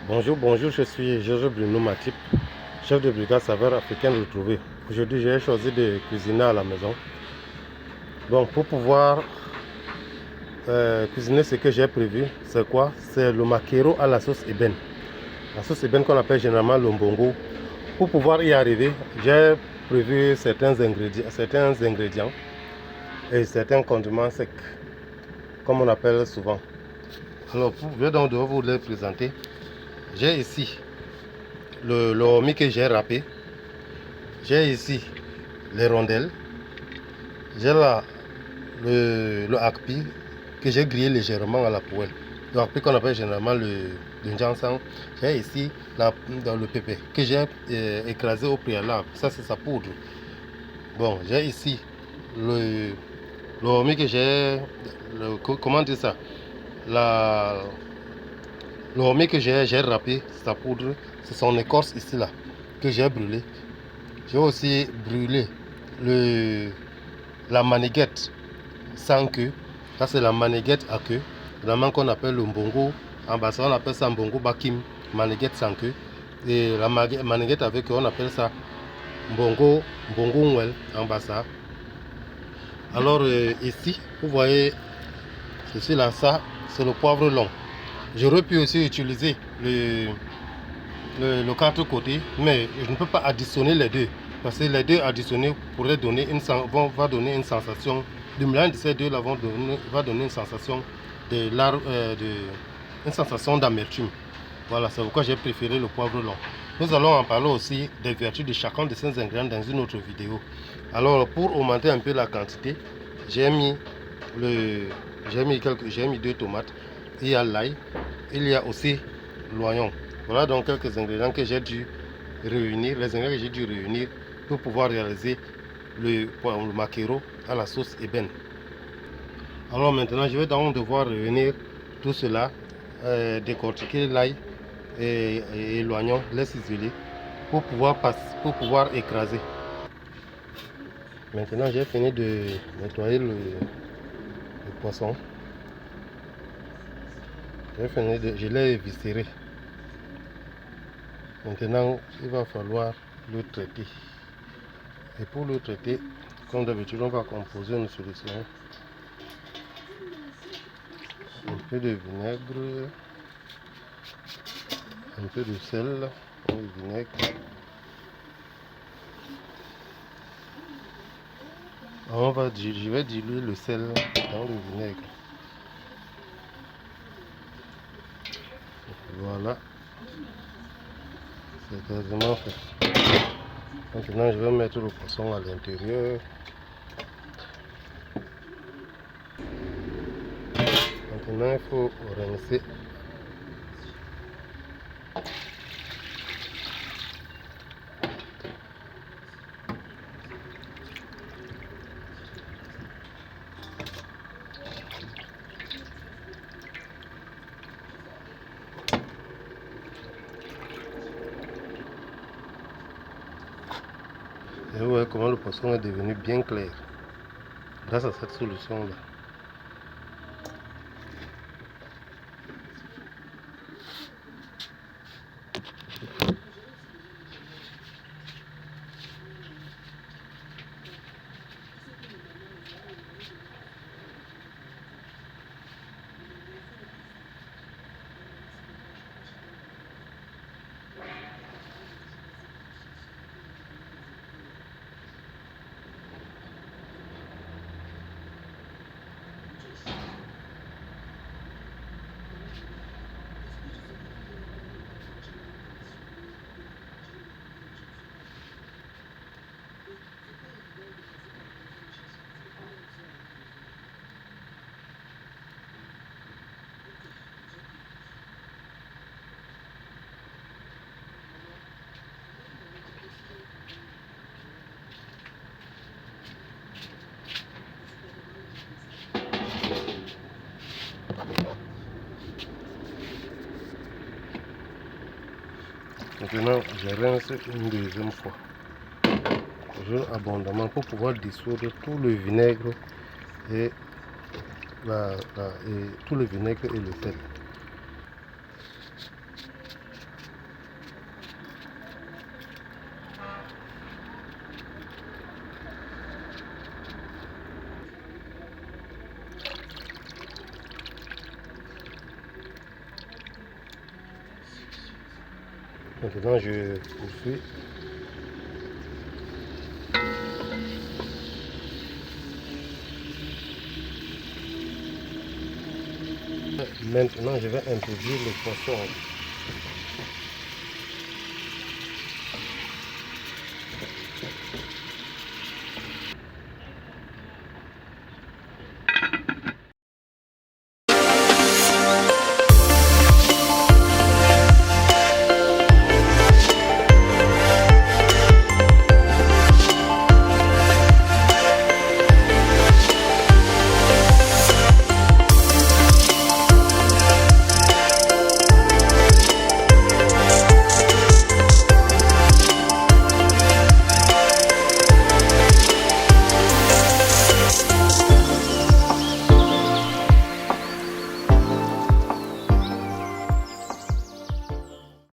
Bonjour, je suis Georges Bruno Matip, chef de brigade saveur africaine retrouvée. Aujourd'hui, j'ai choisi de cuisiner à la maison. Bon, pour pouvoir cuisiner ce que j'ai prévu, c'est quoi? C'est le maquereau à la sauce ébène. La sauce ébène qu'on appelle généralement le mbongo. Pour pouvoir y arriver, j'ai prévu certains ingrédients et certains condiments secs, comme on appelle souvent. Alors, je vais donc vous les présenter. J'ai ici le hormis que j'ai râpé. J'ai ici les rondelles. J'ai là le akpi que j'ai grillé légèrement à la poêle. Le akpi qu'on appelle généralement le njansang. J'ai ici dans le pépé que j'ai écrasé au préalable. Ça, c'est sa poudre. Bon, j'ai ici le hormis que j'ai. Comment dire ça? Le hormis que j'ai râpé, sa poudre, c'est son écorce ici là que j'ai brûlé. J'ai aussi brûlé la maniguette sans queue. Ça, c'est la maniguette à queue. Vraiment qu'on appelle le mbongo. En bassa, on appelle ça mbongo bakim. Maniguette sans queue. Et la maniguette avec queue, on appelle ça mbongo nwel en bassa. Alors ici, vous voyez, ceci là, ça, c'est le poivre long. J'aurais pu aussi utiliser le 4 côtés, mais je ne peux pas additionner les deux. Parce que les deux additionnés pourraient donner une sensation. Le mélange de ces deux là va donner une sensation une sensation d'amertume. Voilà, c'est pourquoi j'ai préféré le poivre long. Nous allons en parler aussi des vertus de chacun de ces ingrédients dans une autre vidéo. Alors, pour augmenter un peu la quantité, j'ai mis 2 tomates, il y a l'ail, il y a aussi l'oignon. Voilà donc quelques ingrédients que j'ai dû réunir, pour pouvoir réaliser le maquereau à la sauce ébène. Alors maintenant, je vais donc devoir réunir tout cela, décortiquer l'ail et l'oignon, les ciseler pour pouvoir écraser. Maintenant, j'ai fini de nettoyer le poisson. Je l'ai éviscéré. Maintenant, il va falloir le traiter. Et pour le traiter, comme d'habitude, on va composer une solution. Un peu de vinaigre, un peu de sel, et vinaigre. Alors je vais diluer le sel dans le vinaigre. Voilà. C'est quasiment fait. Maintenant, je vais mettre le poisson à l'intérieur. Maintenant, il faut rincer. Et vous voyez comment le poisson est devenu bien clair grâce à cette solution-là. Maintenant, je rince une deuxième fois. Je abondamment pour pouvoir dissoudre tout le vinaigre et tout le vinaigre et le sel. Maintenant, je poursuis. Maintenant, je vais introduire le poisson.